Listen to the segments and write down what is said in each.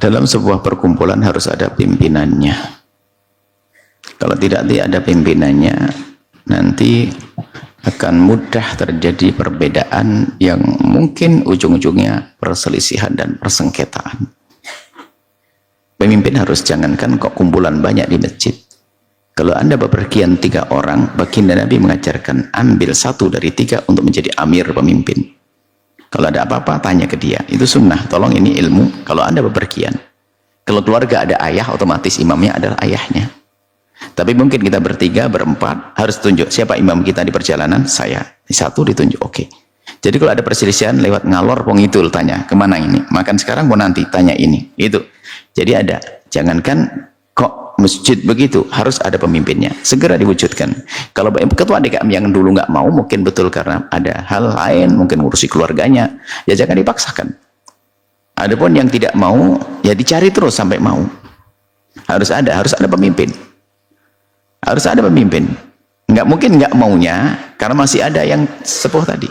dalam sebuah perkumpulan harus ada pimpinannya. Kalau tidak ada pimpinannya, nanti akan mudah terjadi perbedaan yang mungkin ujung-ujungnya perselisihan dan persengketaan. Pemimpin harus jangankan kok kumpulan banyak di masjid. Kalau Anda bepergian 3 orang, baginda Nabi mengajarkan ambil 1 dari 3 untuk menjadi amir pemimpin. Kalau ada apa-apa tanya ke dia, itu sunnah. Tolong ini ilmu. Kalau Anda bepergian, kalau keluarga ada ayah, otomatis imamnya adalah ayahnya. Tapi mungkin kita bertiga, berempat harus tunjuk siapa imam kita di perjalanan. Saya 1 ditunjuk, oke. Jadi kalau ada perselisihan lewat ngalor pengidul, tanya kemana ini, makan sekarang mau nanti, tanya ini, itu. Jadi ada, jangankan kok masjid begitu, harus ada pemimpinnya, segera diwujudkan. Kalau ketua DKM yang dulu nggak mau, mungkin betul karena ada hal lain, mungkin ngurusi keluarganya, ya jangan dipaksakan. Adapun yang tidak mau, ya dicari terus sampai mau. Harus ada pemimpin. Harus ada pemimpin. Nggak mungkin nggak maunya, karena masih ada yang sepuh tadi.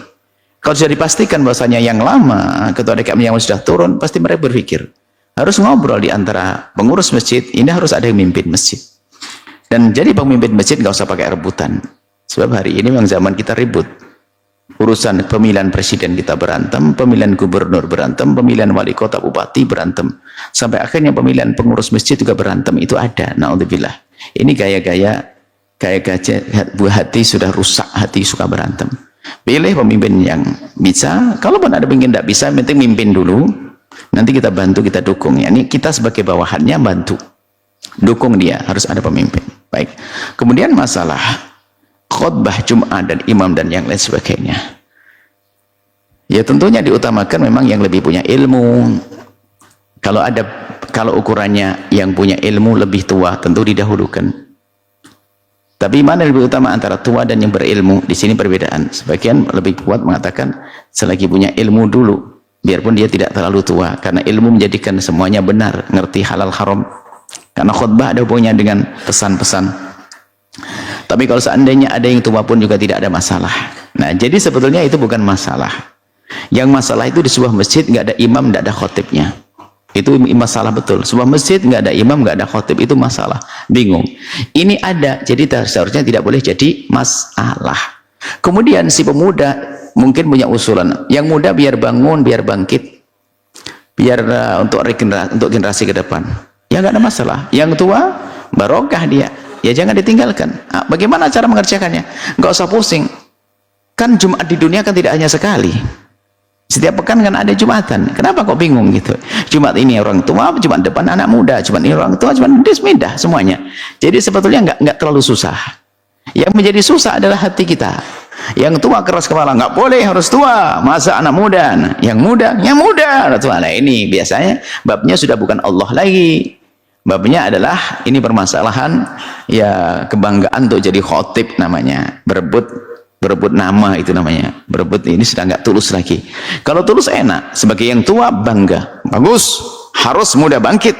Kalau sudah dipastikan bahwasanya yang lama, ketua DKM yang sudah turun, pasti mereka berpikir, harus ngobrol di antara pengurus masjid, ini harus ada yang memimpin masjid. Dan jadi pemimpin masjid nggak usah pakai rebutan. Sebab hari ini memang zaman kita ribut. Urusan pemilihan presiden kita berantem, pemilihan gubernur berantem, pemilihan wali kota bupati berantem. Sampai akhirnya pemilihan pengurus masjid juga berantem, itu ada. Naudzubillah. Ini gaya-gaya hati sudah rusak, hati suka berantem. Pilih pemimpin yang bisa, kalaupun ada pemimpin tidak bisa, penting mimpin dulu. Nanti kita bantu, kita dukung. Ini kita sebagai bawahannya bantu, dukung dia, harus ada pemimpin. Baik. Kemudian masalah khutbah Jum'ah dan imam dan yang lain sebagainya. Ya tentunya diutamakan memang yang lebih punya ilmu. Kalau ukurannya yang punya ilmu lebih tua, tentu didahulukan. Tapi mana lebih utama antara tua dan yang berilmu? Di sini perbedaan. Sebagian lebih kuat mengatakan selagi punya ilmu dulu, biarpun dia tidak terlalu tua, karena ilmu menjadikan semuanya benar, ngerti halal haram. Karena khutbah ada hubungannya dengan pesan-pesan. Tapi kalau seandainya ada yang tua pun juga tidak ada masalah. Nah, jadi sebetulnya itu bukan masalah. Yang masalah itu di sebuah masjid nggak ada imam, nggak ada khotibnya. Itu masalah betul. Sebuah masjid nggak ada imam, nggak ada khotib, itu masalah. Bingung. Ini ada, jadi seharusnya tidak boleh jadi masalah. Kemudian si pemuda mungkin punya usulan, yang muda biar bangun, biar bangkit, biar untuk generasi ke depan, ya nggak ada masalah. Yang tua barokah dia, ya jangan ditinggalkan. Nah, bagaimana cara mengerjakannya? Nggak usah pusing, kan Jumat di dunia kan tidak hanya sekali, setiap pekan kan ada Jumatan. Kenapa kok bingung gitu? Jumat ini orang tua, Jumat depan anak muda, Jumat ini orang tua, Jumat muda semuanya. Jadi sebetulnya nggak terlalu susah. Yang menjadi susah adalah hati kita. Yang tua keras kepala, nggak boleh harus tua, masa anak muda. Nah, yang muda tua. Nah, ini biasanya babnya sudah bukan Allah lagi. Babnya adalah ini permasalahan ya kebanggaan untuk jadi khotib namanya, berebut nama itu namanya, berebut ini sudah nggak tulus lagi. Kalau tulus enak, sebagai yang tua bangga, bagus, harus muda bangkit.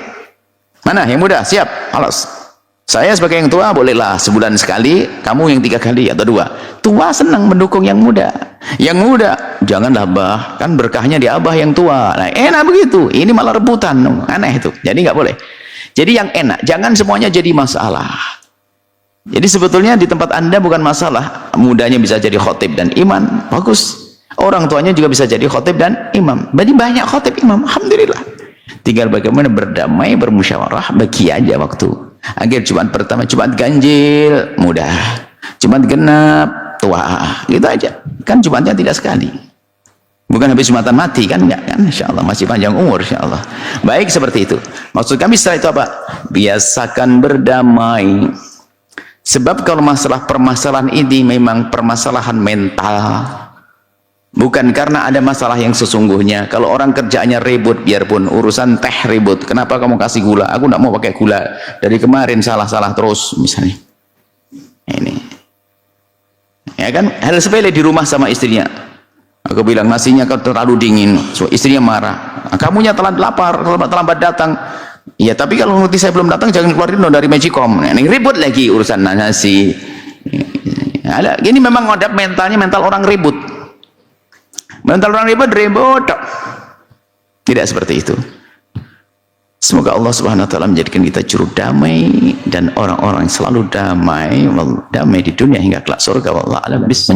Mana yang muda siap, halas. Saya sebagai yang tua bolehlah sebulan sekali, kamu yang 3 kali atau 2. Tua senang mendukung yang muda. Yang muda janganlah abah, kan berkahnya di abah yang tua. Nah, enak begitu. Ini malah rebutan, aneh itu. Jadi nggak boleh. Jadi yang enak, jangan semuanya jadi masalah. Jadi sebetulnya di tempat Anda bukan masalah, mudanya bisa jadi khotib dan imam, bagus. Orang tuanya juga bisa jadi khotib dan imam. Jadi banyak khotib imam, alhamdulillah. Tinggal bagaimana berdamai, bermusyawarah, bagi aja waktu. Akhir Jumat pertama, Jumat ganjil, mudah. Jumat genap, tua. Gitu aja. Kan Jumatnya tidak sekali. Bukan habis Jumatan mati, kan enggak kan? Insyaallah masih panjang umur insyaallah. Baik seperti itu. Maksud kami setelah itu apa? Biasakan berdamai. Sebab kalau permasalahan ini memang permasalahan mental, bukan karena ada masalah yang sesungguhnya. Kalau orang kerjaannya ribut, biarpun urusan teh ribut, kenapa kamu kasih gula? Aku tidak mau pakai gula, dari kemarin salah-salah terus misalnya. Ini ya kan hal sepele di rumah sama istrinya, aku bilang nasinya terlalu dingin, so, istrinya marah, kamunya telat lapar, terlambat datang. Ya tapi kalau nanti saya belum datang jangan keluarin dong dari Magicom. Nah, ini ribut lagi urusan nasi. Ini memang ada mental orang ribut. Mental orang ribut. Tidak seperti itu. Semoga Allah Subhanahu wa taala menjadikan kita juru damai dan orang-orang yang selalu damai di dunia hingga kelak surga. Wallahu a'lam bishawab.